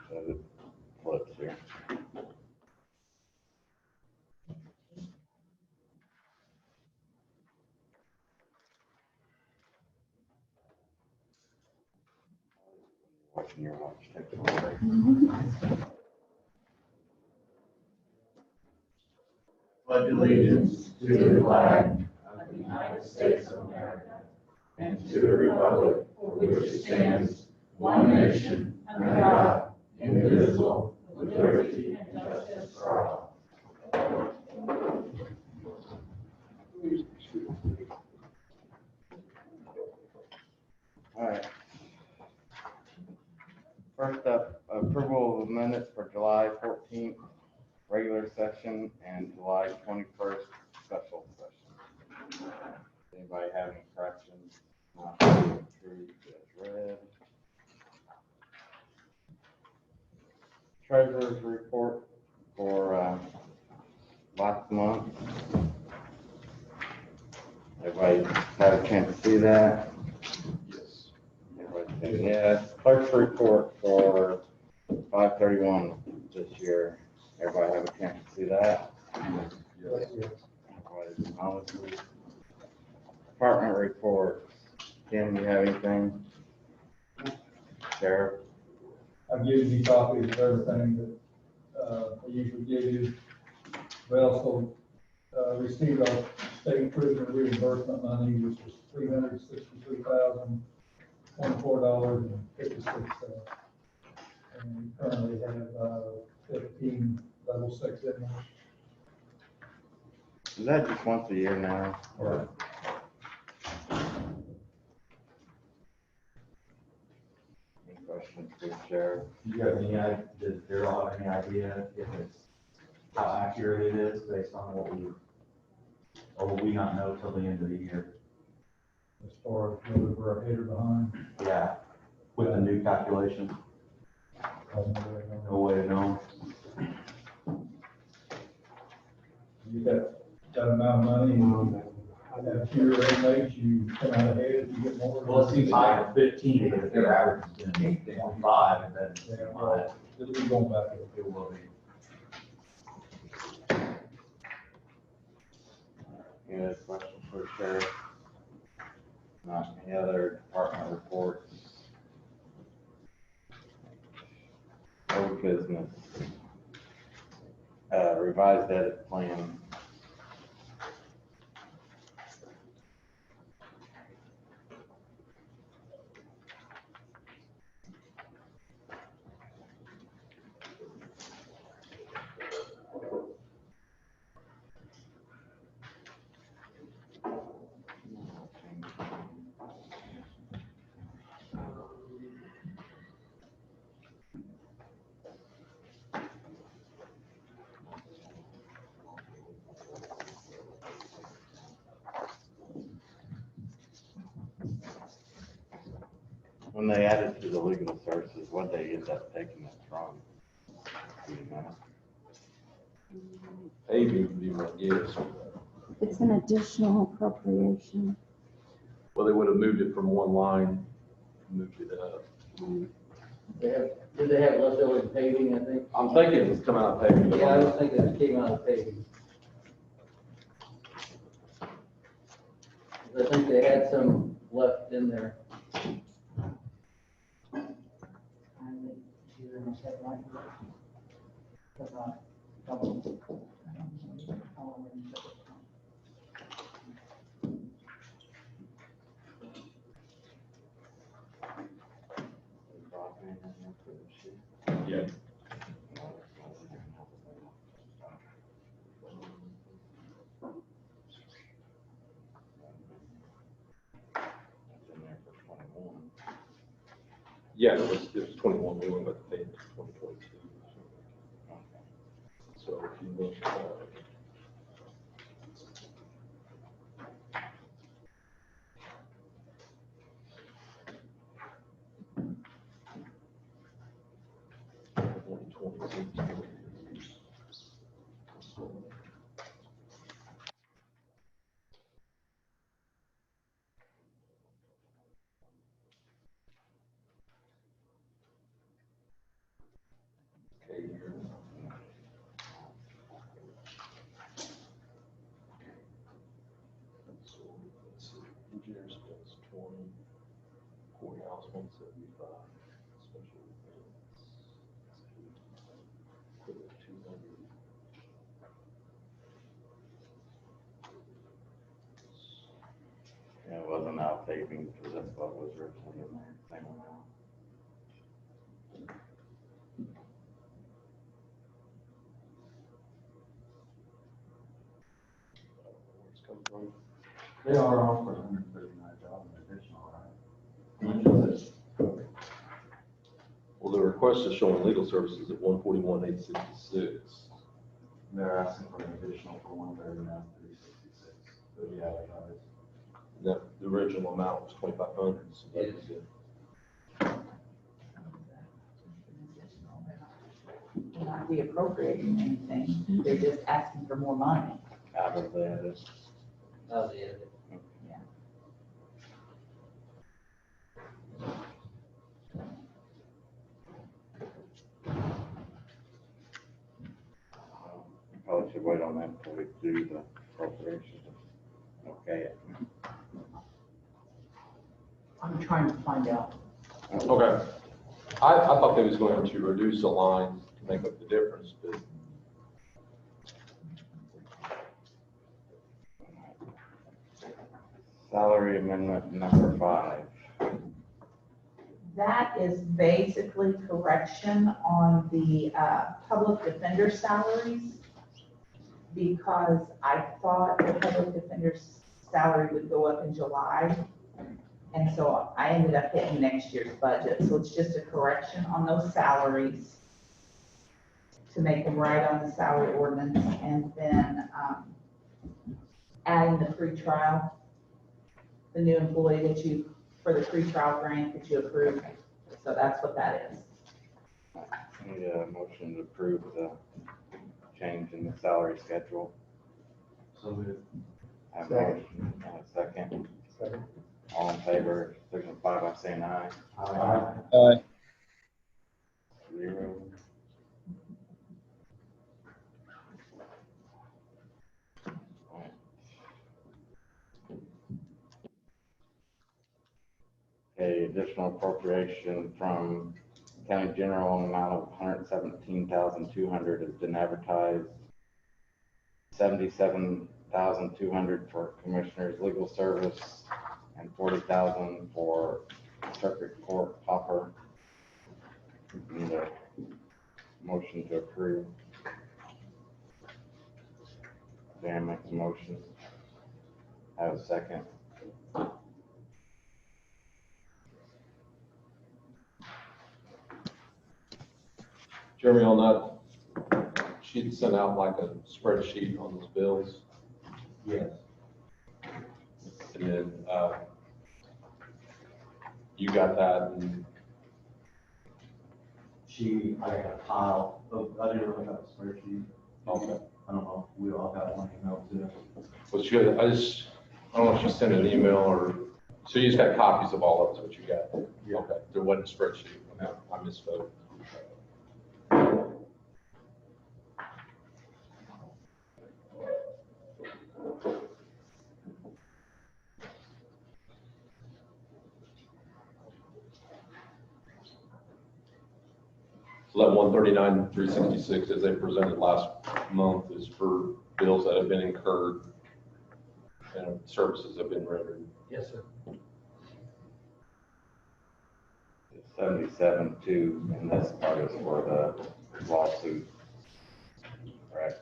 So it flips here. Watching your watch, take a break. Pledge allegiance to the flag of the United States of America and to the republic for which it stands, one nation, under God, indivisible, with liberty and justice for all. All right. First up, approval of minutes for July 14th regular session and July 21st special session. Anybody have any corrections? Not approved as read. Treasurer's report for last month. Everybody had a chance to see that? Yes. Everybody said yes. Clerk's report for 5/31 this year. Everybody have a chance to see that? Yes. Everybody acknowledges. Department reports. Kim, you have anything? Sheriff? I've given you copies of everything that I usually give you. We also received our state prisoner reimbursement money, which is $363,024.56. And we currently have 15 level 6 inmates. Is that just once a year now? Or? Any questions for the sheriff? Do you have any idea, does Daryl have any idea if it's, how accurate it is based on what we, or will we not know till the end of the year? As far as whether we're ahead or behind. Yeah, with the new calculation, no way to know. You got that amount of money, and have fewer inmates, you come out ahead, you get more. Well, it seems high at 15, but if their average is been 25, and then Yeah, well, it'll be going back. it will be. Any other questions for the sheriff? Not any other department reports? Old business. Revised edit plan. When they added to the legal services, what they end up taking it from? Do you know? Maybe would be my guess. It's an additional appropriation. Well, they would have moved it from one line, moved it up. Did they have leftover paving, I think? I'm thinking it's coming out of paving. Yeah, I was thinking it came out of paving. I think they had some left in there. Yeah. Yeah, it was 21, we went with the payment 2022. So if you look, 175. Special events. 200. Yeah, it wasn't out paving, because that's what was originally in there, same amount. Where it's come from. They are offering $139 additional, right? Well, the request is showing legal services at 141,866. They're asking for an additional for 139,366. So we advertise. That, the original amount was 2,500. So that was it. They're not reappropriating anything, they're just asking for more money. Out of the edit. Oh, the edit. Probably should wait on that until we do the appropriation. Okay. I'm trying to find out. Okay. I thought they was going to reduce the line to make up the difference, but Salary amendment number 5. That is basically correction on the public defender salaries, because I thought the public defender's salary would go up in July. And so I ended up hitting next year's budget. So it's just a correction on those salaries to make them right on the salary ordinance, and then adding the free trial, the new employee that you, for the free trial grant that you approved. So that's what that is. Need a motion to approve the change in the salary schedule. So we Have a motion and a second. Second. All in favor, signify by saying aye. Aye. 0. Okay, additional appropriation from county general in the amount of $117,200 has been advertised. $77,200 for commissioner's legal service and $40,000 for circuit court popper. Need a motion to approve. Dan makes a motion. Have a second. Jeremy, on that, she'd sent out like a spreadsheet on those bills, Yes. and then, you got that, and I got a pile of, I didn't really have a spreadsheet. okay. I don't know if we all got one email too. Well, she, I don't know if she sent an email or, so you just got copies of all of it, what you got? Yeah. Okay, there wasn't a spreadsheet, I misspoke. So that 139,366 as they presented last month is for bills that have been incurred and services have been rendered. Yes, sir. 77.2, and this part is for the lawsuit, correct?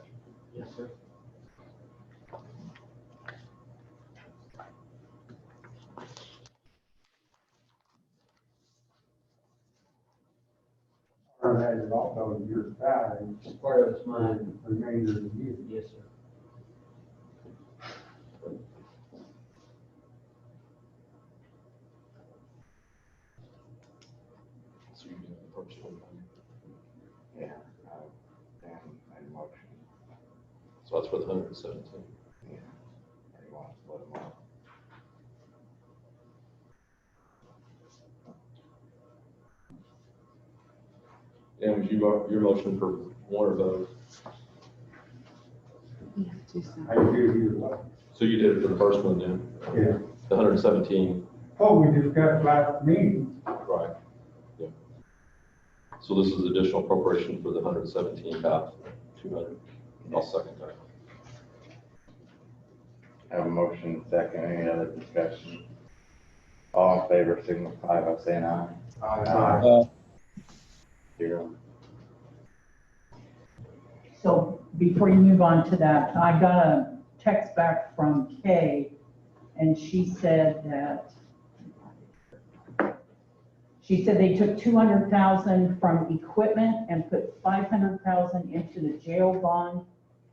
Yes, sir. Or had it also in your salary, Part of it's mine. the remainder of the year. Yes, sir. So you get the first one. Yeah. Dan made a motion. So that's for the 117. Yeah. Or you want to split them up? Dan, was your motion for one of those? You have to sign. I do either way. So you did it for the first one then, Yeah. the 117. Oh, we discussed last meeting, So this is additional appropriation for the 117,200. I'll second that. Have a motion second, any other discussion? All in favor signify by saying aye. Aye. 0. So before you move on to that, I got a text back from Kay, and she said they took 200,000 from equipment and put 500,000 into the jail bond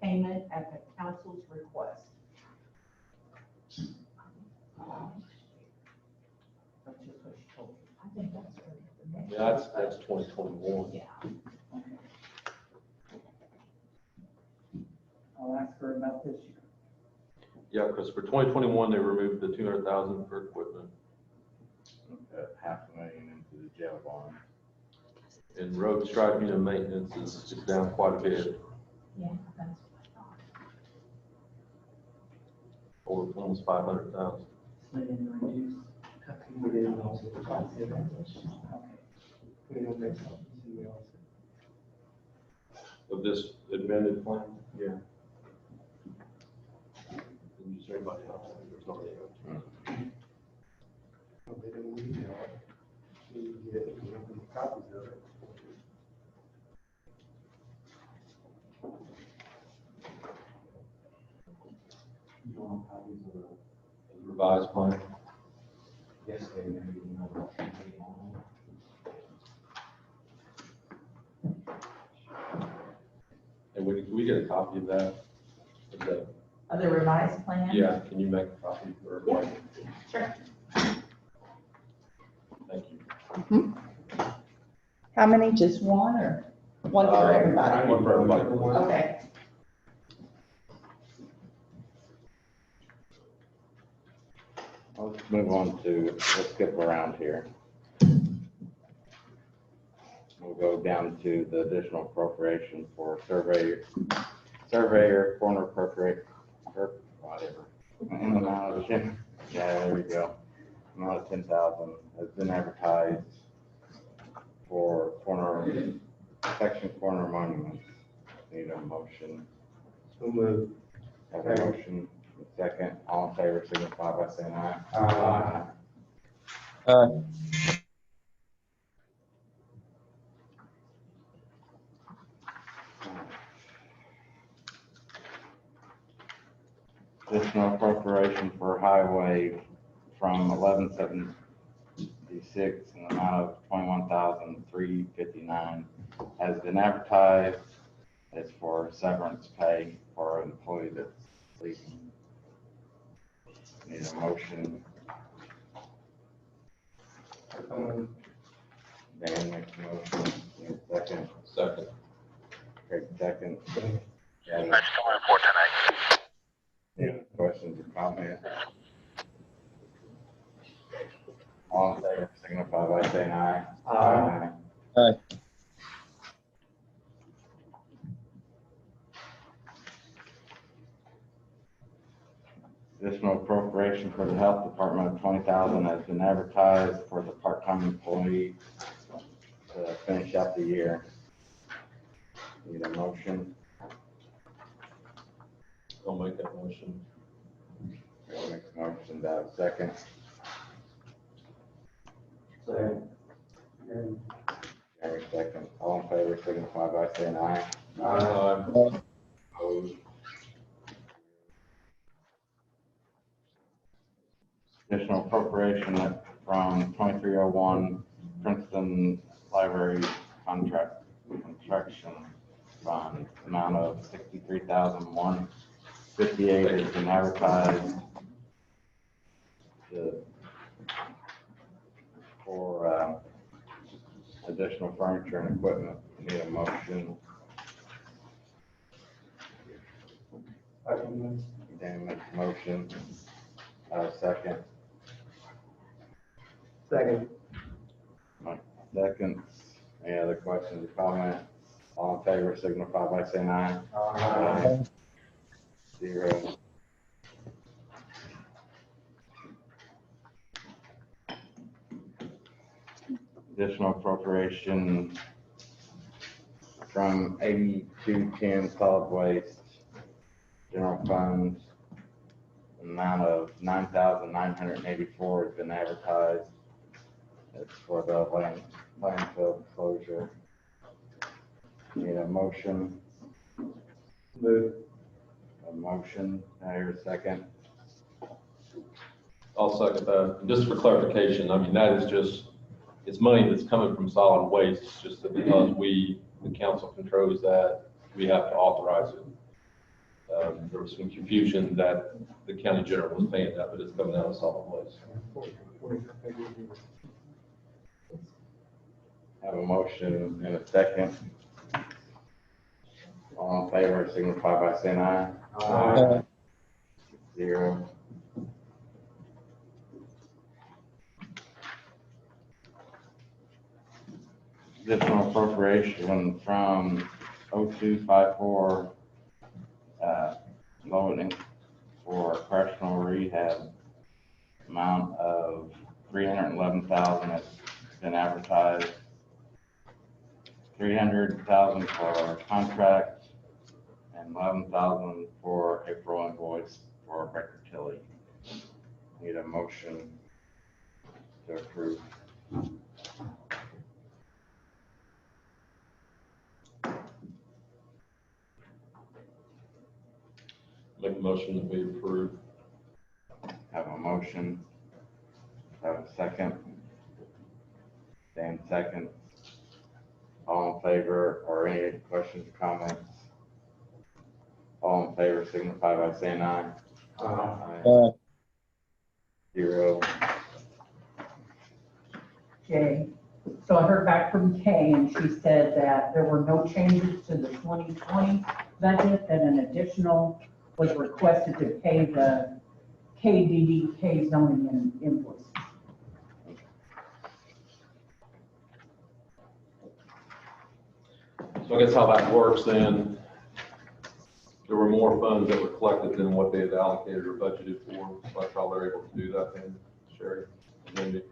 payment at the council's request. That's just what she told me. I think that's right. Yeah, that's 2021. Yeah. Okay. I'll ask her about this year. Yeah, because for 2021, they removed the 200,000 for equipment. $500,000 into the jail bond. And road striping and maintenance is down quite a bit, Yeah, that's what I thought. over almost 500,000. They didn't reduce. We didn't also talk to them. Okay. We don't make something, we also. Of this amended plan? Yeah. Did you say anybody else? There's nobody else. They didn't email it. We get copies of it. You want copies of the Revised plan? yesterday, maybe, you know, about something on And we get a copy of that? Of that? Of the revised plan? Yeah, can you make a copy for everybody? Sure. Thank you. How many, just one or one for everybody? One for everybody. Okay. Let's move on to, let's skip around here. We'll go down to the additional appropriation for surveyor, corner appropriate, or whatever. In the amount of 10, yeah, there we go. Amount of 10,000 has been advertised for corner, section corner monuments. Need a motion. So moved. Have a motion, second, all in favor, signify by saying aye. Aye. Additional appropriation for highway from 1176 in the amount of 21,359 has been advertised. It's for severance pay for an employee that's leaving. Need a motion. Dan makes a motion. Need a second. Second. Craig second. Yeah. That's still report tonight. Any questions or comments? All in favor, signify by saying aye. Aye. Additional appropriation for the health department of 20,000 has been advertised for the part-time employee to finish out the year. Need a motion? I'll make that motion. Bill makes a motion, do I have a second? Second. Gary second. All in favor, signify by saying aye. Opposed? Additional appropriation from 2301 Princeton Library construction fund, amount of 63,158 has been advertised for additional furniture and equipment. Need a motion. Dan makes a motion. Second. Second. Mike seconds. Any other questions or comments? All in favor, signify by saying aye. Aye. 0. Additional appropriation from 8210 solid waste, general fund, amount of 9,984 has been advertised. It's for the landfill closure. Need a motion, Move. a motion, I hear a second. I'll second that. And just for clarification, I mean, that is just, it's money that's coming from solid waste. It's just that because the council controls that, we have to authorize it. There was some confusion that the county general was paying that, but it's coming out of solid waste. Have a motion and a second. All in favor, signify by saying aye. Aye. 0. Additional appropriation from 0254, loading for correctional rehab, amount of 311,000 has been advertised. 300,000 for contract and 11,000 for April invoice for Becker Tilly. Need a motion to approve. Make a motion that we approve. Have a motion. Have a second. Dan second. All in favor, or any questions or comments? All in favor signify by saying aye. Aye. 0. Jay. So I heard back from Kay, and she said that there were no changes to the 2020 budget, that an additional was requested to pay the KDDK zoning and invoice. So I guess how that works then, there were more funds that were collected than what they had allocated or budgeted for. So that's how they're able to do that then, Sherry. And then if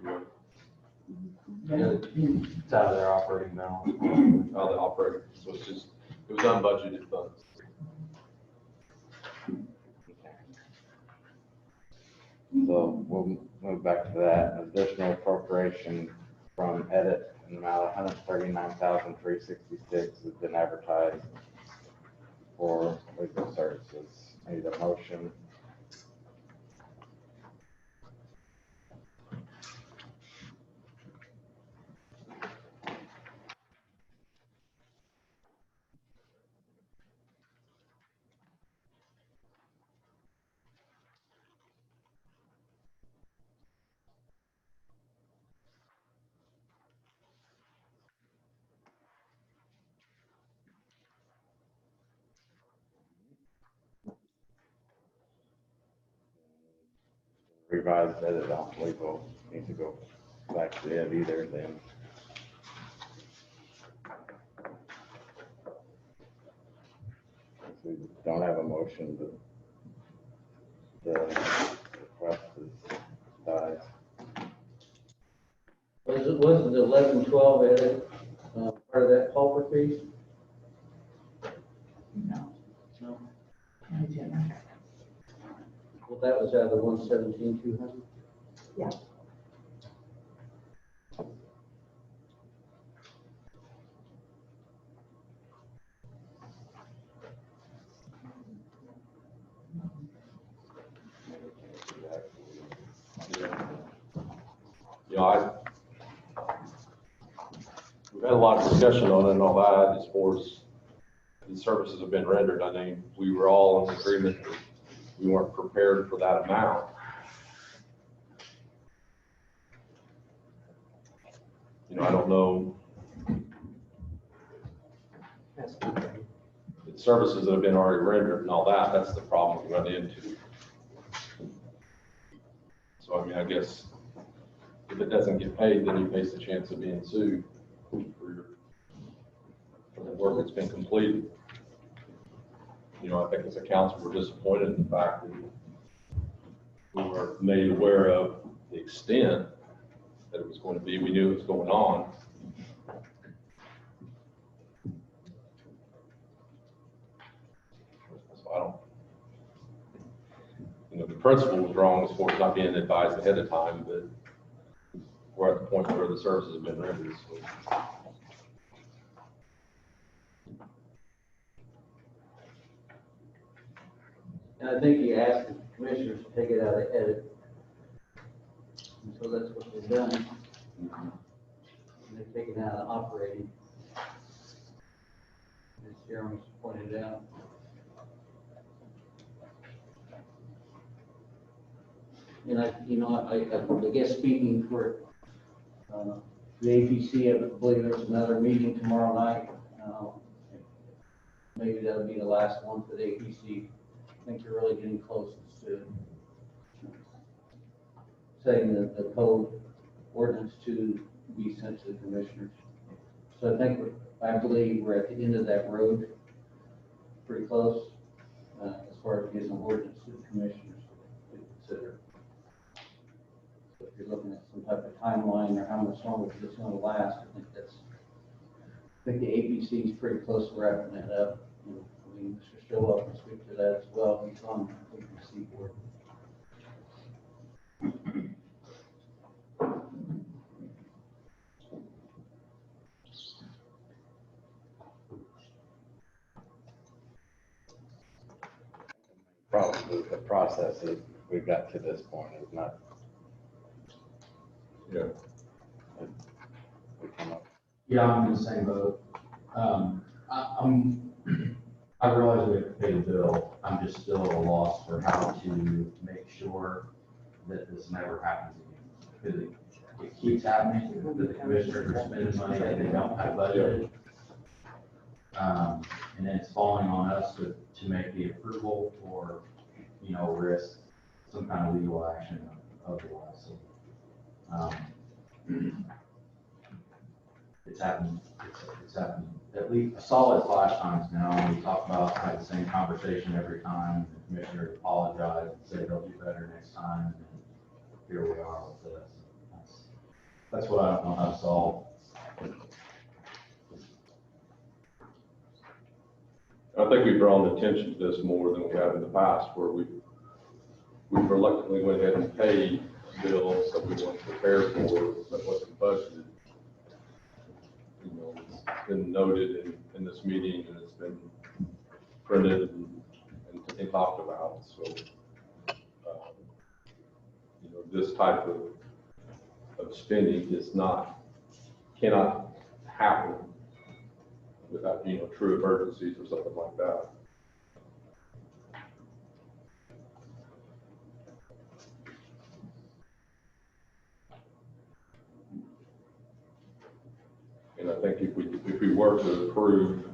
you It's out of their operating balance. how they operate, so it's just, it was unbudgeted funds. So we'll move back to that. Additional appropriation from edit in the amount of 139,366 has been advertised for legal services. Need a motion. Revised edit on legal needs to go back to it either then. We don't have a motion, but the request is dies. Wasn't the 11-12 edit, part of that culvert fee? No. No. No, Jim. Well, that was out of the 117,200? Yeah. You know, we've had a lot of discussion on it and all that as far as the services have been rendered. I think we were all in agreement that we weren't prepared for that amount. You know, I don't know, the services that have been already rendered and all that, that's the problem we run into. So, I mean, I guess if it doesn't get paid, then you face the chance of being sued for the work that's been completed. You know, I think as a council, we're disappointed in the fact that we were made aware of the extent that it was going to be. We knew it was going on. principle was wrong as far as not being advised ahead of time, but we're at the point where the services have been rendered, so. And I think you asked the commissioners to take it out of edit. And so that's what they've done. And they've taken out of operating. As Jeremy's pointed out. And I guess speaking for, the APC, I believe there's another meeting tomorrow night. Maybe that'll be the last one for the APC. I think you're really getting close to setting the code ordinance to be sent to the commissioners. So I believe we're at the end of that road, pretty close, as far as getting the ordinance to the commissioners to consider. So if you're looking at some type of timeline or how much longer it's going to last, I think the APC is pretty close to wrapping that up. I mean, Mr. Stillwell can speak to that as well. He's on the APC board. Probably the process is, we got to this point is not. Yeah. We come up. Yeah, I'm in the same boat. I realize we have to pay the bill. I'm just still at a loss for how to make sure that this never happens again. Because it keeps happening, that the commissioners are spending money that they don't have budgeted. And then it's falling on us to make the approval or, risk some kind of legal action otherwise. So, it's happened, it's happened at least a solid 5 times now. We talk about, have the same conversation every time. The commissioner apologized and said they'll do better next time. And here we are with this. That's what I don't know how to solve. I think we've drawn attention to this more than we have in the past, where we've reluctantly went ahead and paid bills that we weren't prepared for, that wasn't budgeted. It's been noted in this meeting, and it's been printed and talked about. So, this type of spending cannot happen without, true emergencies or something like that. And I think if we were to approve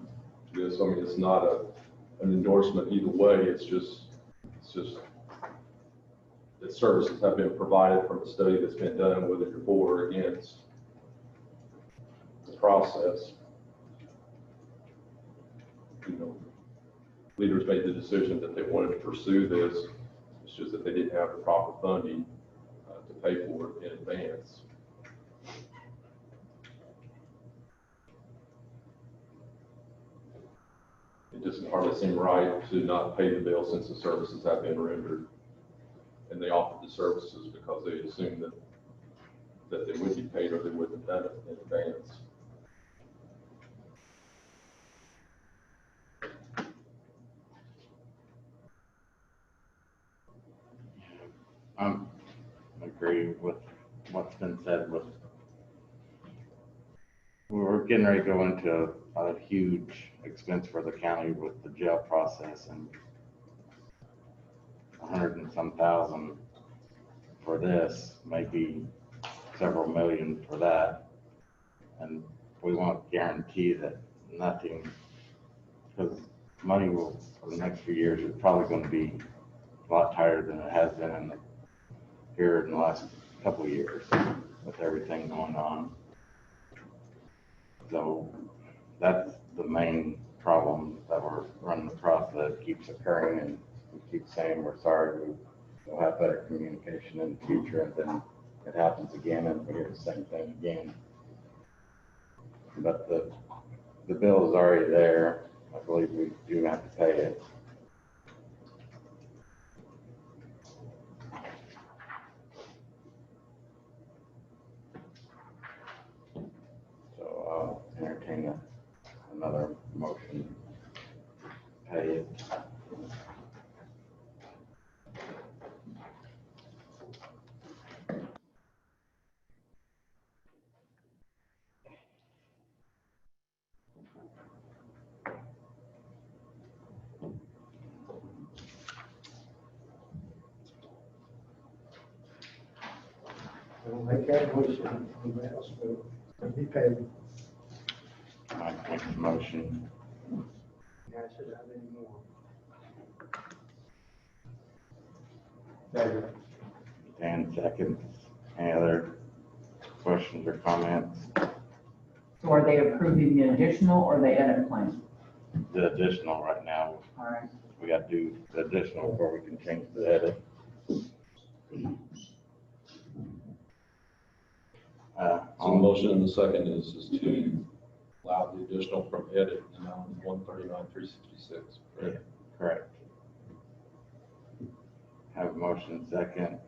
this, I mean, it's not an endorsement either way. It's just that services have been provided from a study that's been done, whether you're for or against the process. Leaders made the decision that they wanted to pursue this. It's just that they didn't have the proper funding to pay for it in advance. It doesn't hardly seem right to not pay the bill since the services have been rendered. And they offered the services because they assumed that they would be paid or they wouldn't have done it in advance. I agree with what's been said. We're getting ready to go into a huge expense for the county with the jail process, and 100 and some thousand for this, maybe several million for that. And we want guarantee that nothing, because money will, for the next few years, is probably going to be a lot tighter than it has been here in the last couple of years with everything going on. So that's the main problem that we're running across, that keeps occurring, and we keep saying we're sorry, we'll have better communication in the future, and then it happens again and we hear the same thing again. But the bill is already there. I believe we do have to pay it. entertain another motion. Pay it. I'll make that motion on that, so it'll be paid. Mike makes a motion. Yeah, I should have any more. Dan seconds. Any other questions or comments? So are they approving the additional or the edit plan? The additional right now, All right. we got to do the additional before we can change the edit. So the motion in the second is to allow the additional from edit in the amount of 139,366. Correct? Correct. Have a motion second.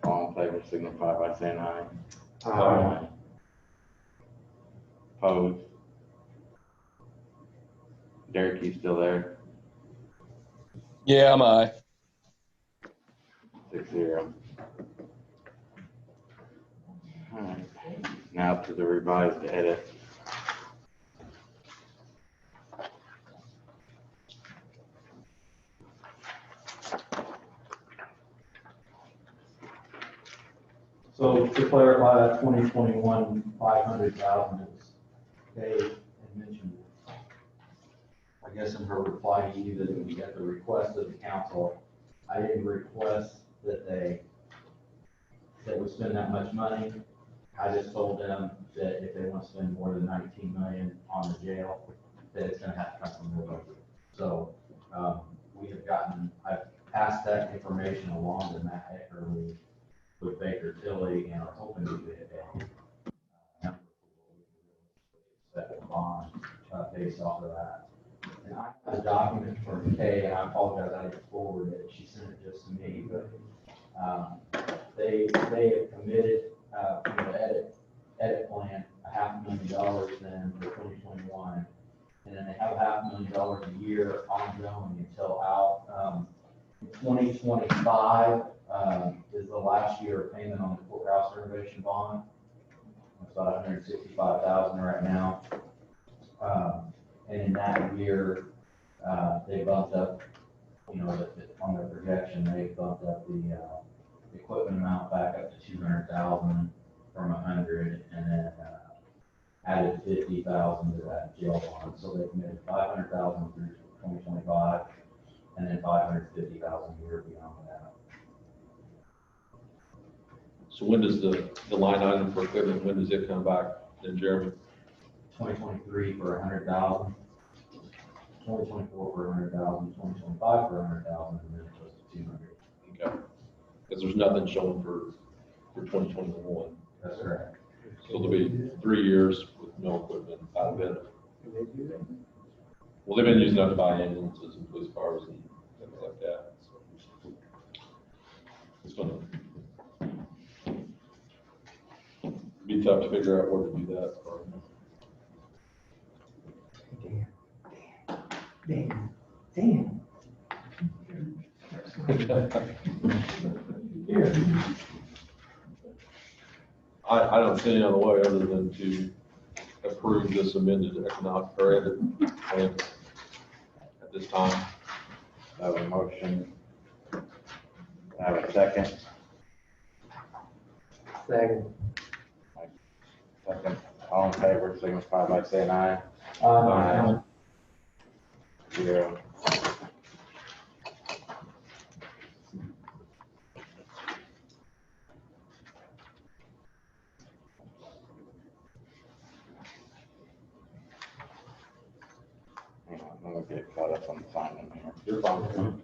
All in favor signify by saying aye. Aye. Opposed? Derek, you still there? Yeah, I'm aye. 6-0. All right, now to the revised edit. So to clarify, that 2021, 500,000 is, they had mentioned, I guess in her reply to you, that we got the request of the council. I didn't request that they would spend that much money. I just told them that if they want to spend more than 19 million on the jail, that it's gonna have to come from their budget. So, we have gotten, I've passed that information along to Matt Eckerly with Baker Tilly and are hoping to get a number that bond based off of that. And I have a document from Kay, and I apologize, I didn't forward it. She sent it just to me, but they have committed from the edit plan $500,000 then for 2021, and then they have $500,000 a year ongoing until out 2025 is the last year of payment on the courthouse renovation bond. It's about 165,000 right now. And in that year, they bumped up, you know, on their projection, they bumped up the equipment amount back up to 200,000 from 100, and then added 50,000 to that jail bond. So they committed 500,000 through 2025, and then 550,000 a year beyond that. So when does the line item for equipment, when does it come back then, Jeremy? 2023 for 100,000, 2024 for 100,000, 2025 for 100,000, and then it goes to 200. Okay. Because there's nothing shown for 2021. That's correct. So there'll be 3 years with no equipment out of it. Can they do that? Well, they've been using that to buy ambulances and police cars and things like that. So it's gonna be tough to figure out where to do that. Damn. I don't see any other way other than to approve this amended economic or edit plan at this time. I have a motion. I have a second. Second. Second. All in favor signify by saying aye. Aye. 0. Hang on, let me get caught up on signing here. You're fine.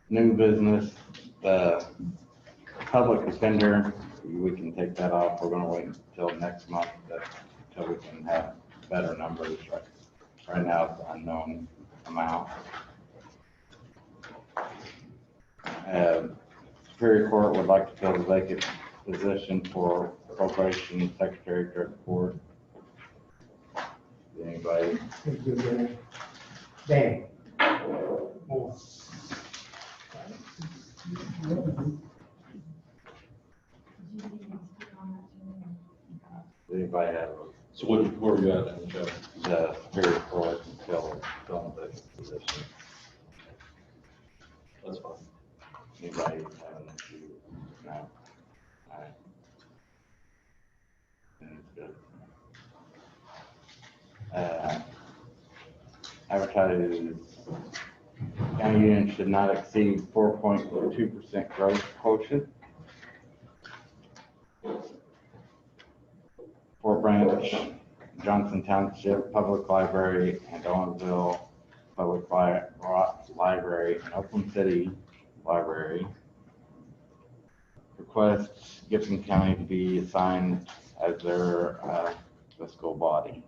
New business, the public defender, we can take that off. We're gonna wait until next month until we can have better numbers. Right now, it's an unknown amount. Superior Court would like to fill the vacant position for probation secretary to report. Anybody? Dan. More. Anybody have So where are you at in the show? the Superior Court to fill the vacant position? That's fine. Anybody have an issue? No? All right. Then it's good. Advertise, county union should not exceed 4.2% growth quotient. Fort Branch, Johnson Township Public Library, and Owensville Public Library, and Oakland City Library requests Gibson County to be assigned as their fiscal body.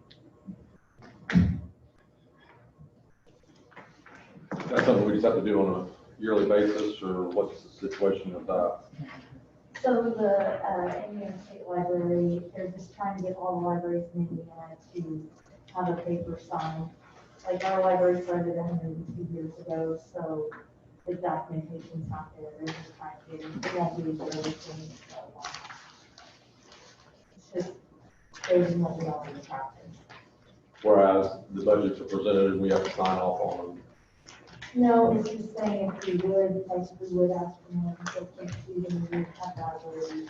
That's something we just have to do on a yearly basis, or what's the situation with that? So the Indiana State Library, they're just trying to get all the libraries in Indiana to have a paper signed. Like our library started 102 years ago, so the documentation's not there. They're just trying to get it. They won't be able to do everything. So, it's just stating what we already practice. Whereas the budgets are presented and we have to sign off on them. No, it's just saying if we would, like we would ask for more, if they can't see them, we would have that ability.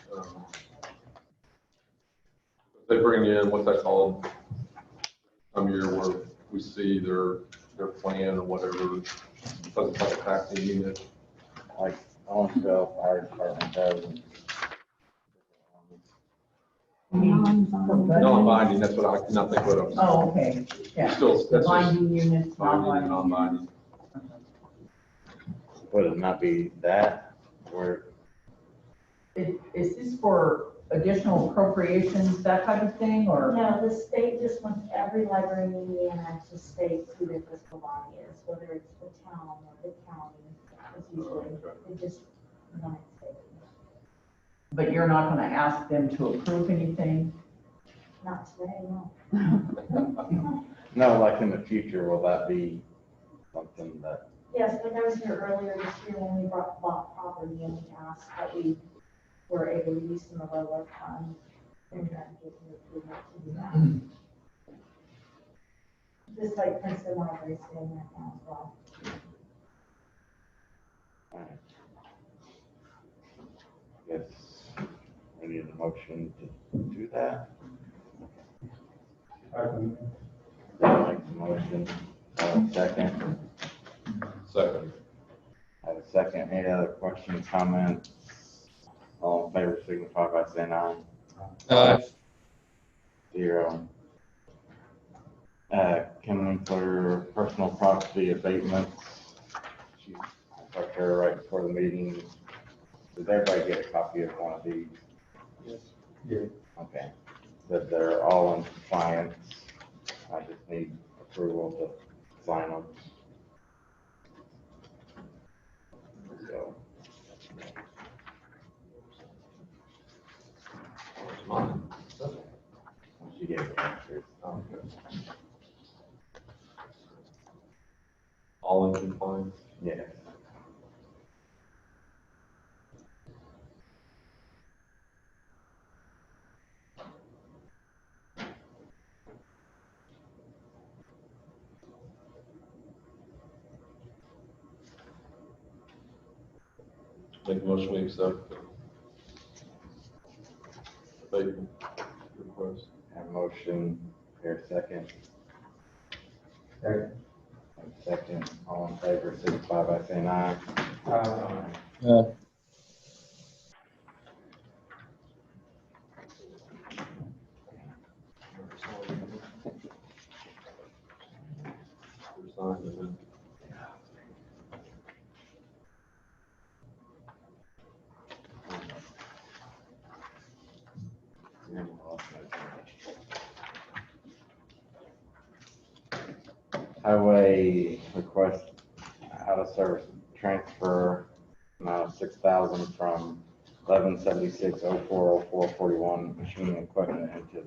They bring in, what's that called? Some year where we see their plan or whatever, because it's like a taxing unit. Like Owensville Fire Department does. Non-binding, that's what I cannot think what it was. Oh, okay, yeah. Still, The that's just binding units, binding and non-binding. non-binding. Would it not be that, or, Is this for additional appropriations, that type of thing, or? No, the state just wants every library in Indiana to state who their fiscal body is, whether it's the town or the county. It's usually, it just, not state. But you're not gonna ask them to approve anything? Not today, no. no, like in the future, will that be something that, Yes, when I was here earlier this year, when we bought property and we asked that we were able to use some of our work funds and try to get the approval to do that. Just like Princeton Library is doing right now as well. yes, we need a motion to do that? I can, I'll make the motion, second. Second. I have a second. Any other questions, comments? All in favor signify by saying aye. Aye. 0. Kim Winkler, personal property abatements. She talked to her right before the meeting. Did everybody get a copy of one of these? yes, yeah. Okay. That they're all in compliance. I just need approval to sign them. So, It's mine. she gave it answers. Okay. All in compliance? Yes. Make a motion, we accept the abatement request. Have a motion, here a second. Second. Have a second, all in favor, signify by saying aye. Aye. Sign and then Highway request out of service transfer amount of $6,000 from 1176-04-04-41 machine equipment into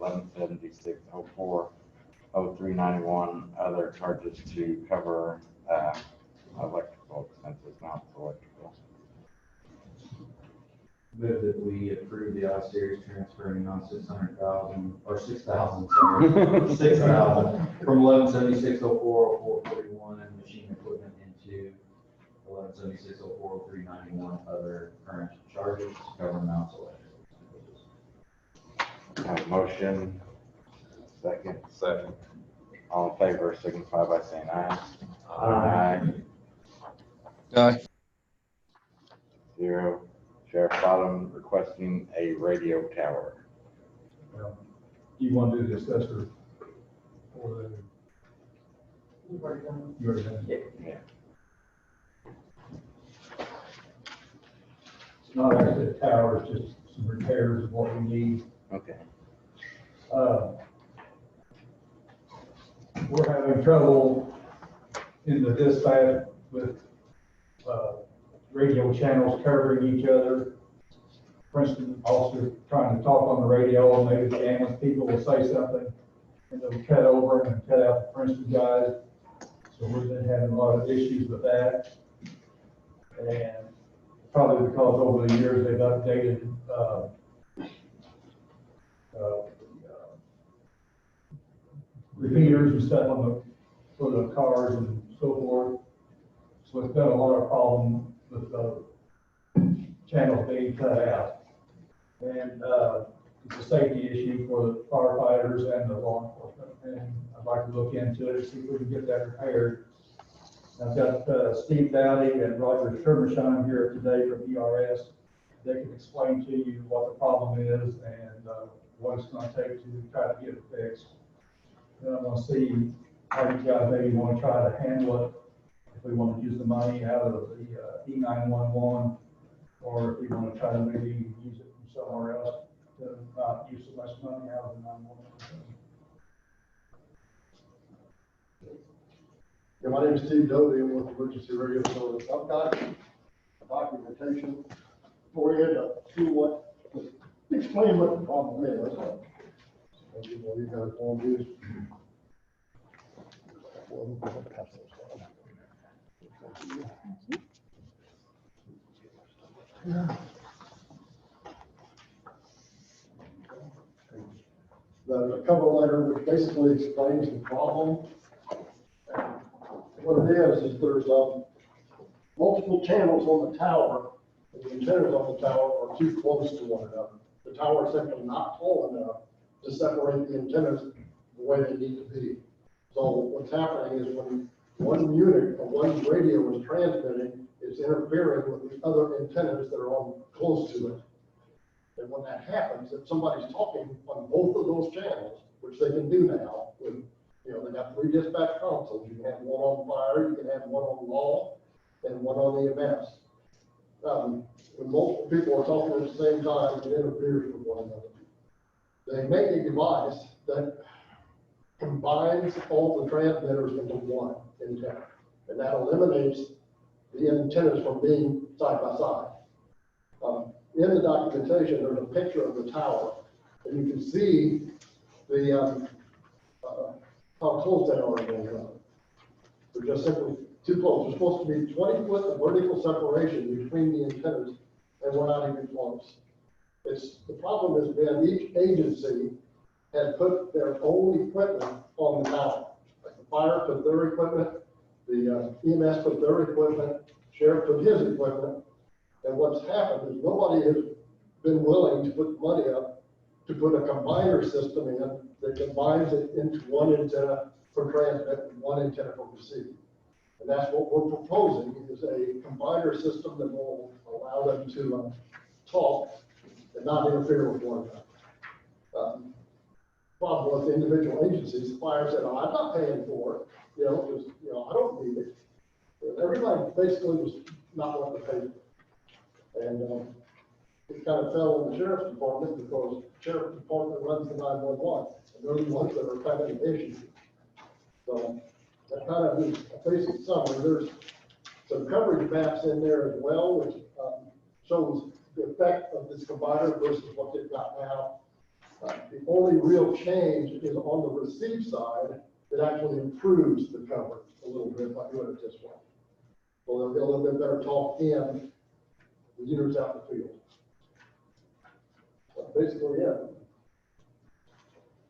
1176-04-0391 other charges to cover electrical expenses, not electrical. Move that we approve the I-Series transferring on 600,000, or 6,000, sorry, 6,000 from 1176-04-04-41 machine equipment into 1176-04-0391 other current charges to cover amounts of electrical. Motion, second. Second. All in favor, signify by saying aye. Aye. Aye. 0. Sheriff Bottom requesting a radio tower. Well, you want to do the assessor for the, You've already done you already done it. Yeah. It's not actually a tower, it's just some repairs of what we need. Okay. We're having trouble in the dispatch with, radio channels covering each other. For instance, officer trying to talk on the radio, and maybe the ambulance people will say something, and they'll cut over and cut out the Princeton guys. So we've been having a lot of issues with that. And probably because over the years, they've updated, repeaters and stuff on the, for the cars and so forth. So it's been a lot of problem with channels being cut out. And it's a safety issue for the firefighters and the law enforcement. And I'd like to look into it and see if we can get that repaired. I've got Steve Dowdy and Roger Shermershine here today from ERS. They can explain to you what the problem is and what it's going to take to try to get it fixed. Then I want to see how you guys maybe want to try to handle it. If we want to use the money out of the E911, or if we want to try to maybe use it from somewhere else to not use so much money out of the 911. Yeah, my name is Steve Doty, I'm with Emergency Radio Service. I've got documentation for you to see what, explain what the problem is. Maybe what you guys want to use. The cover letter, which basically explains the problem. What it is there's multiple channels on the tower, and the antennas on the tower are too close to one another. The tower is simply not tall enough to separate the antennas the way they need to be. So what's happening is when one unit or one radio is transmitting, it's interfering with the other antennas that are on close to it. And when that happens, if somebody's talking on both of those channels, which they can do now with, you know, they got 3 dispatch consoles. You can have one on fire, you can have one on law, and one on EMS. When multiple people are talking at the same time, it interferes with one another. They make a device that combines all the transmitters into one antenna, and that eliminates the antennas from being side by side. In the documentation, there's a picture of the tower, and you can see the how close they are to one another. They're just simply too close. There's supposed to be 20 foot of vertical separation between the antennas, and we're not even close. The problem has been each agency has put their own equipment on the tower. Like the fire put their equipment, the EMS put their equipment, sheriff put his equipment, and what's happened is nobody has been willing to put money up to put a combiner system in that combines it into one antenna for transmit and one antenna for receive. And that's what we're proposing, is a combiner system that will allow them to talk and not interfere with one another. Problem with individual agencies, the fire said, oh, I'm not paying for it, because, I don't need it. Everybody basically was not wanting to pay for it. And it kind of fell on the sheriff's department because the sheriff's department runs the 911, and they're the ones that are kind of the issue. So that kind of is a basic summary. There's some coverage maps in there as well, which shows the effect of this combiner versus what they've got now. The only real change is on the receive side, it actually improves the coverage a little bit by doing it this way. So they'll get a little bit better talk in the units out in the field. So basically, yeah.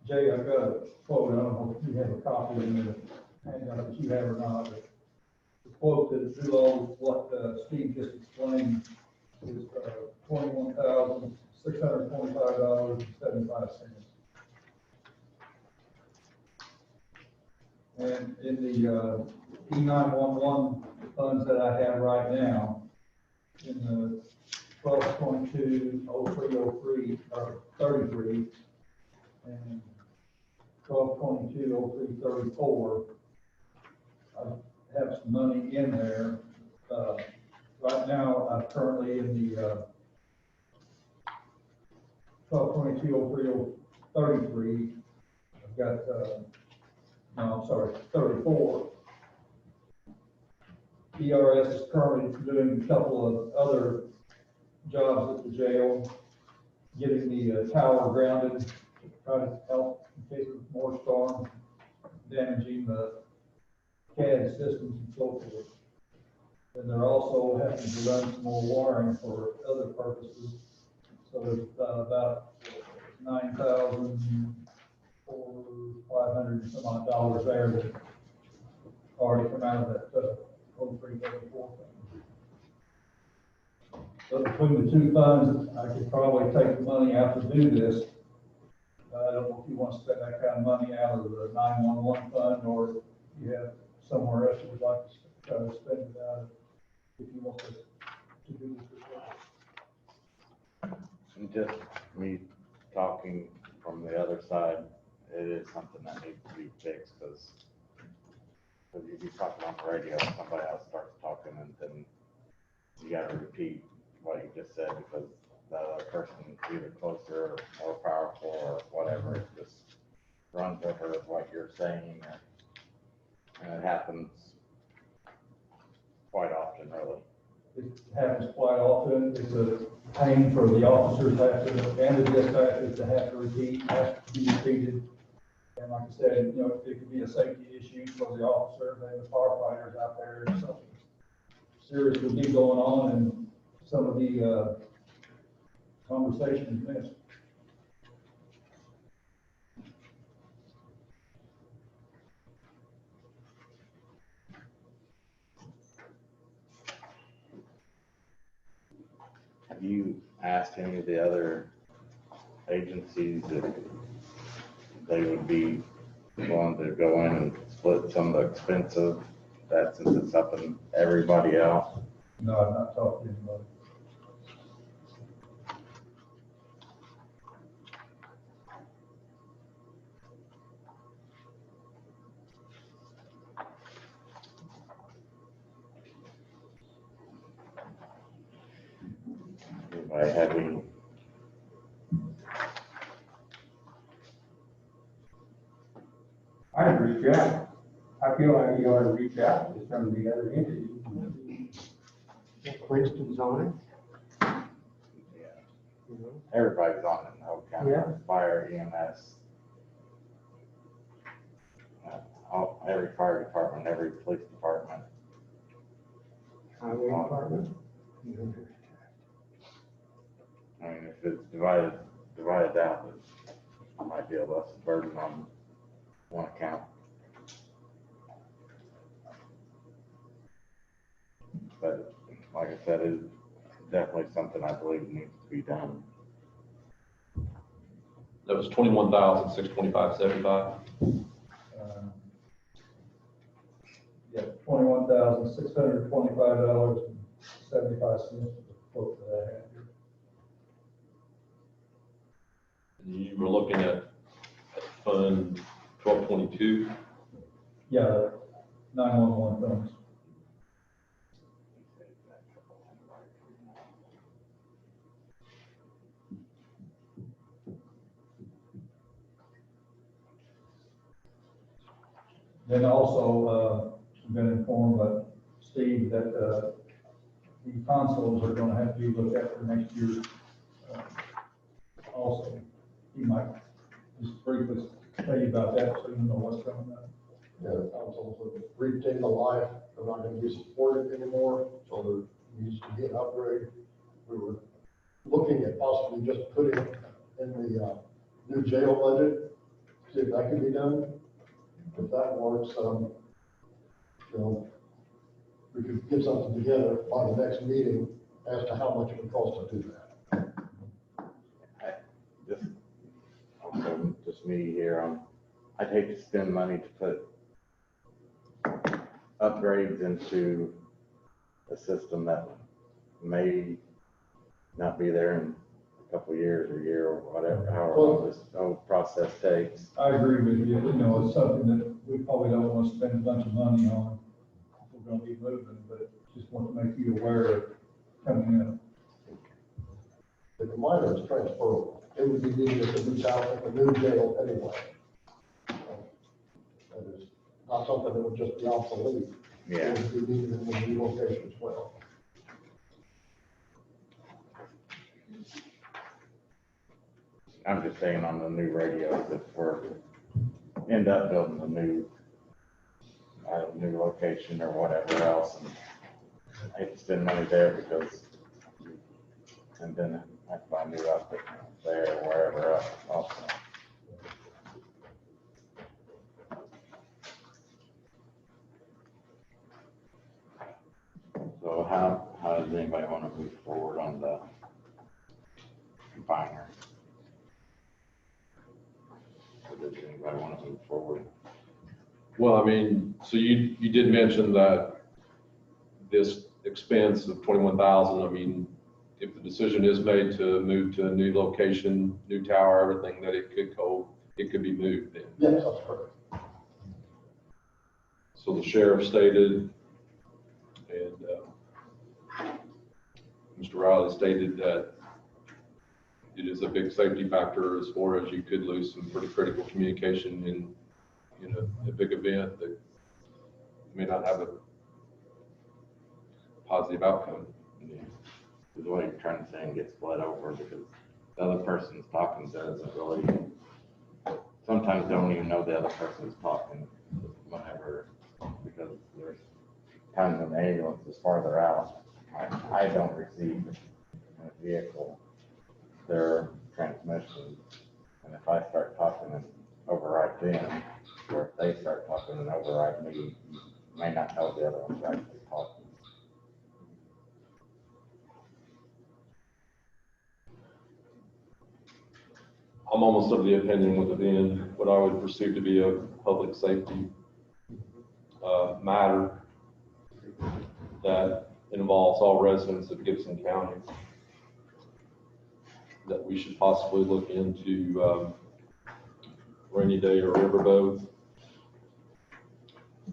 Jay, I've got a quote, I don't know if you have a copy in the handout that you have or not, but the quote that drew all what Steve just explained is $21,625.75. And in the E911 funds that I have right now, in the 1222-0303, or 33, and 1222-0334, I have some money in there. Right now, I'm currently in the 1222-0333. I've got, no, I'm sorry, 34. ERS is currently doing a couple of other jobs at the jail, getting the tower grounded, to try to help in case of more storms, damaging the CAD systems and so forth. And they're also having to run some more wiring for other purposes. So there's about $9,500 some odd dollars there that already come out of that 0334 thing. So between the two funds, I could probably take the money out to do this. I don't know if you want to spend that kind of money out of the 911 fund, or if you have somewhere else you would like to try to spend it out of, if you want to do this as well. And just me talking from the other side, it is something that needs to be fixed, because if you talk on the radio, somebody else starts talking, and then you gotta repeat what you just said, because the other person is either closer or more powerful or whatever, it just runs over what you're saying, and it happens quite often, really. It happens quite often. It's a pain for the officers to have to, and the dispatchers to have to repeat, has to be repeated. And like I said, you know, it could be a safety issue for the officers and the firefighters out there. If something serious would be going on, and some of the conversation is missed. Have you asked any of the other agencies if they would be willing to go in and split some of the expense of that, since it's helping everybody else? No, I've not talked to anybody. Anybody have any? I'd reach out. I feel like you ought to reach out to some of the other entities. Questions on it? Yeah. Everybody's on it in the whole county. Yeah. Fire, EMS. Every fire department, every police department. Highway department? I mean, if it's divided out, it might be a less burden on one account. But like I said, it's definitely something I believe needs to be done. That was 21,625.75. Yeah, $21,625.75 quote that I have here. You were looking at Fund 1222. Yeah, 911 funds. Then also, I've been informed by Steve, that, the consoles are gonna have to be looked at for next year. Also, he might just briefly tell you about that, so you know what's coming up. Yeah, the consoles have reached end of life, they're not gonna be supported anymore, so there needs to be an upgrade. We were looking at possibly just putting it in the, new jail budget, see if that can be done. If that works, you know, we could get something together by the next meeting as to how much it would cost to do that. Just, also, just me here, I'd hate to spend money to put upgrades into a system that may not be there in a couple of years or a year or whatever, however long this whole process takes. I agree with you, you know, it's something that we probably don't want to spend a bunch of money on. We're gonna be moving, but just want to make you aware of coming in. The combiner is transferable. It would be needed at the new town, at the new jail anyway. That is not something that would just be obsolete. Yeah. It would be needed in the new location as well. I'm just saying on the new radios, if we're end up building a new location or whatever else, and I hate to spend money there because, and then I have to buy new outfit there or wherever else also. So how does anybody want to move forward on the combiner? Does anybody want to move forward? Well, I mean, so you did mention that this expense of 21,000, I mean, if the decision is made to move to a new location, new tower, everything, that it could be moved then. Yes, that's correct. So the sheriff stated, and Mr. Riley stated that it is a big safety factor as far as you could lose some pretty critical communication in a big event that may not have a positive outcome. Yeah. Is what you're trying to say and gets bled over because the other person's talking doesn't really, sometimes don't even know the other person's talking whenever, because there's times when the ambulance is farther out. I don't receive in a vehicle their transmission, and if I start talking and override them, or if they start talking and override me, you may not know the other one's actually talking. I'm almost of the opinion with it being what I would perceive to be a public safety matter that involves all residents of Gibson County, that we should possibly look into rainy day or riverboat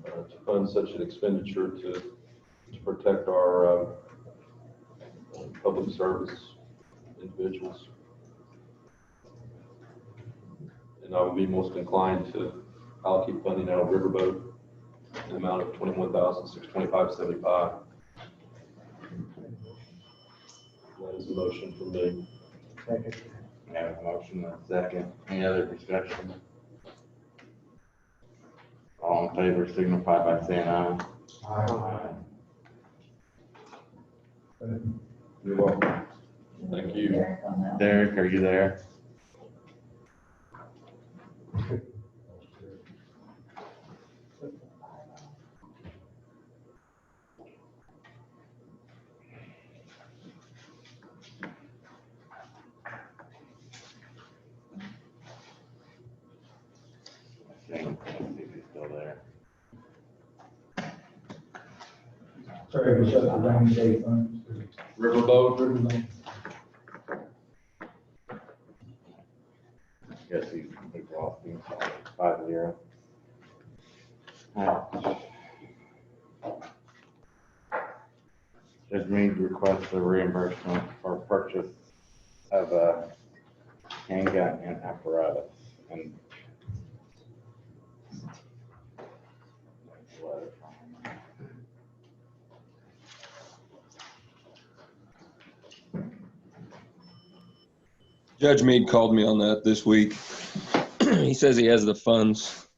to fund such an expenditure to protect our public service individuals. And I would be most inclined to allocate funding out of riverboat in the amount of $21,625.75. That is a motion from me. Second. We have a motion and a second. Any other discussion? All in favor signify by saying aye. Aye. You're welcome. Thank you. Derek on that. Derek, are you there? Let's see if he's still there. Sorry, we shut the rainy day fund. Riverboat. Guess he's lost him 5-0. This means request a reimbursement for purchase of a handgun and apparatus. And Judge Meade called me on that this week. He says he has the funds.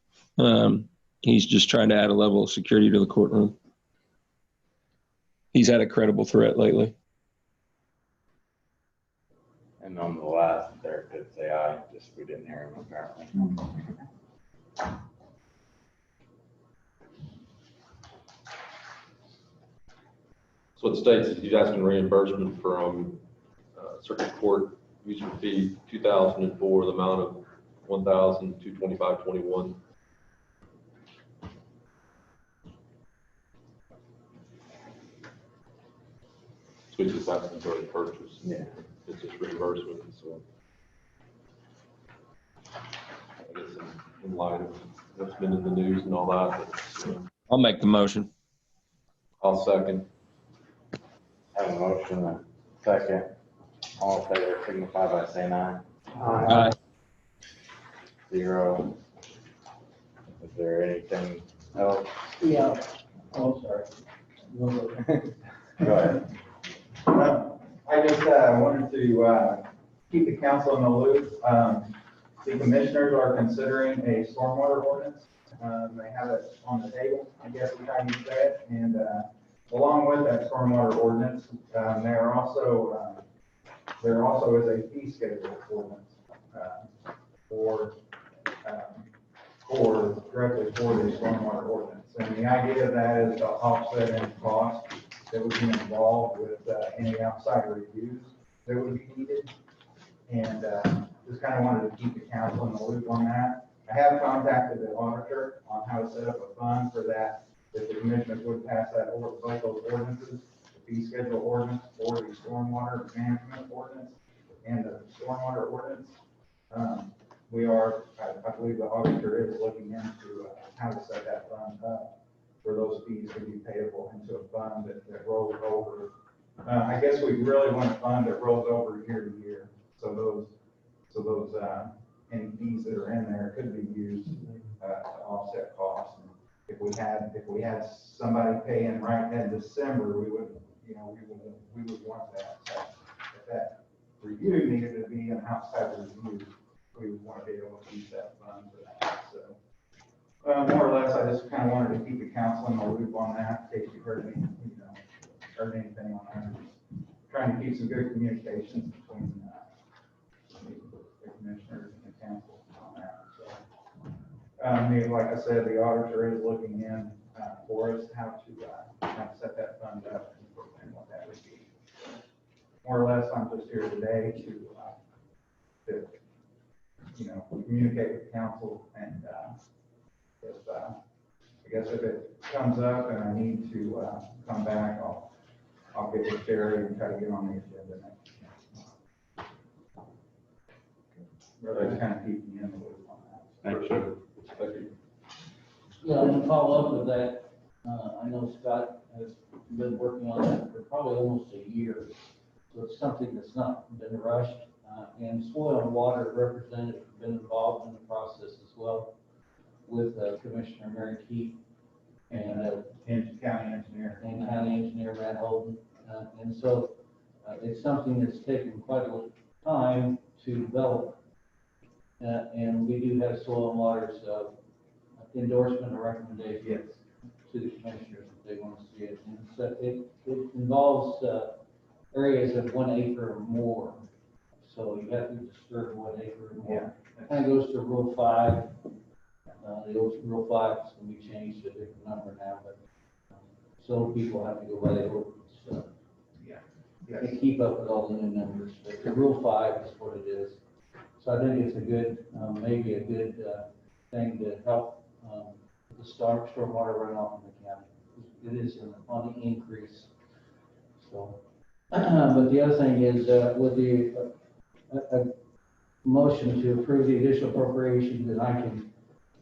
He's just trying to add a level of security to the courtroom. He's had a credible threat lately. And on the last, Derek did say aye, just we didn't hear him apparently. So it states that he's asking reimbursement from Circuit Court user fee 2004, the amount of 1,225.21. So he's just asking for the purchase. Yeah. It's just reimbursement, so. I guess in light of what's been in the news and all that, I'll make the motion. I'll second. Have a motion, and a second. All in favor signify by saying aye. Aye. 0. Is there anything else? Yeah, oh, sorry. Go ahead. I just wanted to keep the council in the loop. The commissioners are considering a stormwater ordinance. They have it on the table, I guess is how you say it. And along with that stormwater ordinance, there also is a fee schedule ordinance directly for the stormwater ordinance. And the idea of that is to offset any cost that would be involved with any outside reviews that would be needed. And just kind of wanted to keep the council in the loop on that. I have contacted the auditor on how to set up a fund for that, if the commissioners would pass that over both those ordinances, the fee schedule ordinance or the stormwater management ordinance and the stormwater ordinance. I believe the auditor is looking into how to set that fund up for those fees to be payable into a fund that rolls over. I guess we really want a fund that rolls over year to year. So those any fees that are in there could be used to offset costs. And if we had somebody paying right in December, we would want that. So if that review needed to be an outside review, we would want to be able to use that fund for that. So more or less, I just kind of wanted to keep the council in the loop on that, in case you heard anything on that. Trying to keep some good communications between the commissioners and the council on that. So, like I said, the auditor is looking in for us how to set that fund up and what that would be. More or less, I'm just here today to communicate with council, and I guess if it comes up and I need to come back, I'll get with Sherry and try to get on the agenda next. Really kind of keep me in the loop on that. Thank you. Yeah, I'm gonna follow up with that. I know Scott has been working on that for probably almost a year. So it's something that's not been rushed. And Soil and Water representative have been involved in the process as well with Commissioner Mary Keith and County engineer. And County Engineer Matt Holden. And so it's something that's taken quite a little time to develop. And we do have Soil and Water's endorsement or recommendation to the commissioners if they want to see it. And so it involves areas of 1 acre or more. So you have to disturb 1 acre or more. Kind of goes to Rule 5. The old Rule 5 is going to be changed to a different number now, but so people have to go by the ordinance. And keep up with all the new numbers. But the Rule 5 is what it is. So I think it's a good, maybe a good thing to help the stormwater runoff in the county. It is on the increase. So, but the other thing is with the a motion to approve the additional appropriation, that I can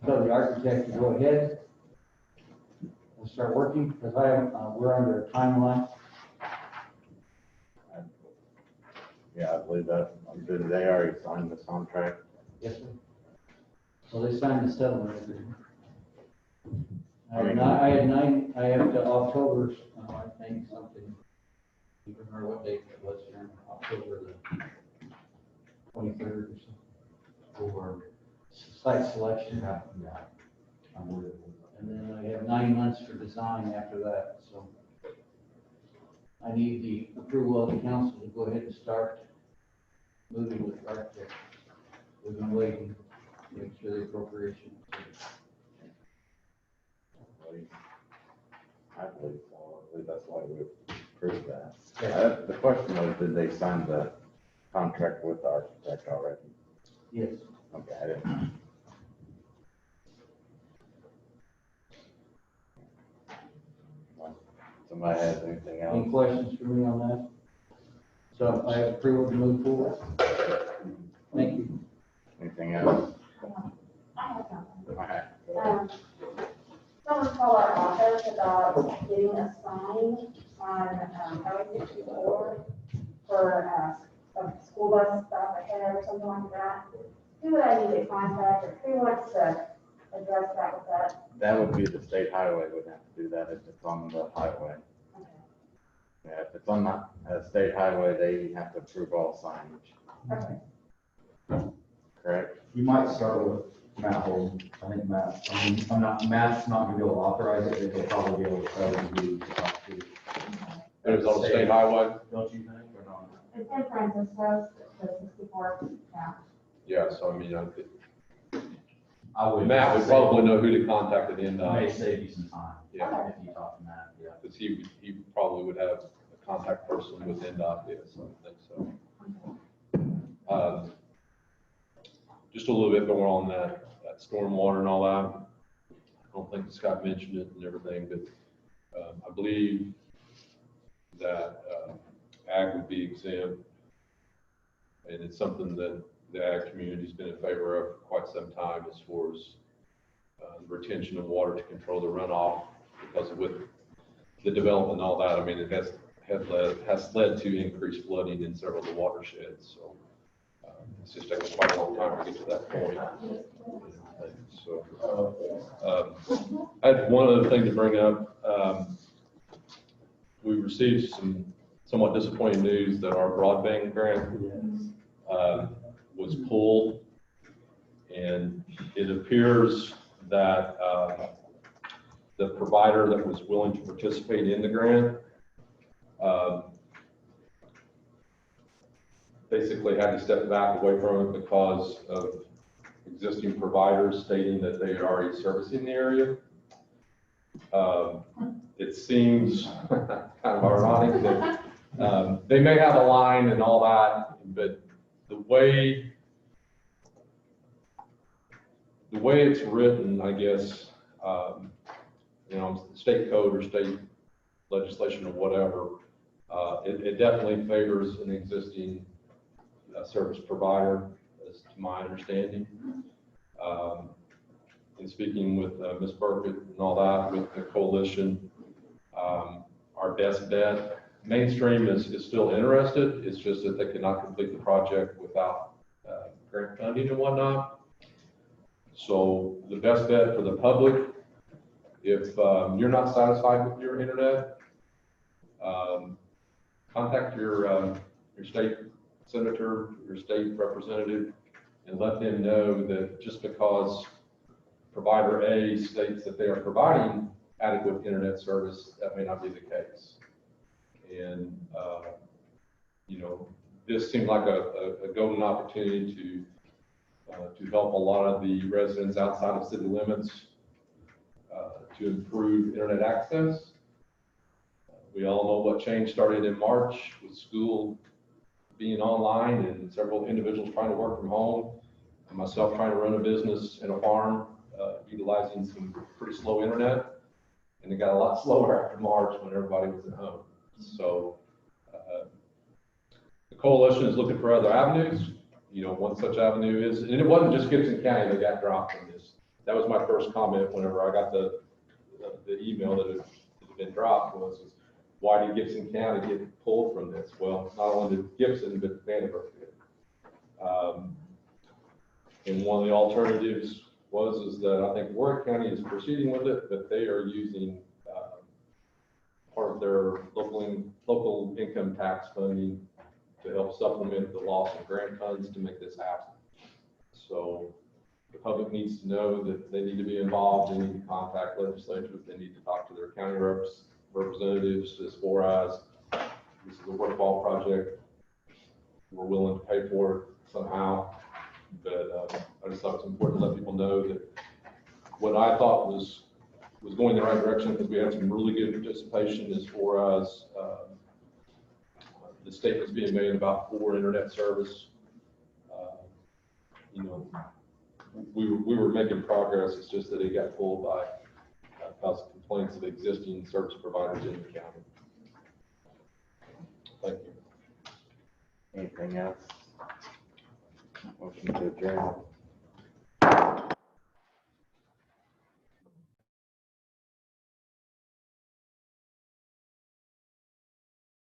tell the architect to go ahead and start working, because we're under a timeline. Yeah, I believe that. Did they already signed this contract? Yes, sir. So they signed the settlement agreement. I have to October, I think something, I don't remember what date it was, here, October 23rd or so, for site selection. Yeah. Unbelievable. And then I have 9 months for design after that, so I need the approval of the council to go ahead and start moving with the architect. We've been waiting to make sure the appropriation. I believe so. I believe that's why we approved that. Yeah. The question was, did they sign the contract with the architect already? Yes. Okay, I didn't. Somebody has anything Any else? questions for me on that? So I have approval to move forward. Thank you. Anything else? I have something. Okay, go ahead. Someone called our office about getting a sign on, Highway 64 for, a school bus stop ahead or something like that. Who would I need to contact, or who wants to address that with that? That would be the state highway would have to do that if it's on the highway. Okay. Yeah, if it's on the state highway, they have to approve all signage, Okay. correct? You might start with Matt Holden. I think Matt's not gonna be able to authorize it, but he'll probably be able to tell you who to talk to. It was on the state highway? Don't you think, or not? It's in Francisco, the 64, yeah. Yeah, so I mean, I think I would. Matt would probably know who to contact at the end It may of, save you some time. Yeah. If you talk to Matt, yeah. because he probably would have a contact person with NDOT, yes, I think so. Just a little bit more on that stormwater and all that. I don't think Scott mentioned it and everything, but I believe that ag would be exempt. And it's something that the ag community's been in favor of for quite some time as far as the retention of water to control the runoff, because with the development and all that, I mean, it has led to increased flooding in several of the watersheds. So it's just taken quite a long time to get to that point. So I had one other thing to bring up. We received some somewhat disappointing news that our broadband grant was pulled, and it appears that the provider that was willing to participate in the grant basically had to step back away from it because of existing providers stating that they are already servicing the area. It seems kind of ironic that they may have a line and all that, but the way it's written, I guess, state code or state legislation or whatever, it definitely favors an existing service provider, as to my understanding. In speaking with Ms. Burkett and all that, with the coalition, our best bet, Mainstream is still interested. It's just that they cannot complete the project without grant funding and whatnot. So the best bet for the public, if you're not satisfied with your internet, contact your state senator, your state representative, and let them know that just because provider A states that they are providing adequate internet service, that may not be the case. And, this seemed like a golden opportunity to help a lot of the residents outside of city limits to improve internet access. We all know what change started in March with school being online and several individuals trying to work from home, and myself trying to run a business in a farm, utilizing some pretty slow internet. And it got a lot slower after March when everybody was at home. So the coalition is looking for other avenues. One such avenue is, and it wasn't just Gibson County that got dropped from this. That was my first comment whenever I got the email that it had been dropped, was why did Gibson County get pulled from this? Well, not only did Gibson, but Vanderbilt did. And one of the alternatives is that I think Warwick County is proceeding with it, but they are using part of their local income tax funding to help supplement the loss of grant funds to make this happen. So the public needs to know that they need to be involved, they need to contact legislators, they need to talk to their county representatives as far as this is a worthwhile project. We're willing to pay for it somehow, but I just thought it's important to let people know that what I thought was going in the right direction, because we had some really good participation as far as the statements being made about poor internet service. You know, we were making progress. It's just that it got pulled by because of complaints of existing service providers in the county. Thank you. Anything else? Motion to adjourn.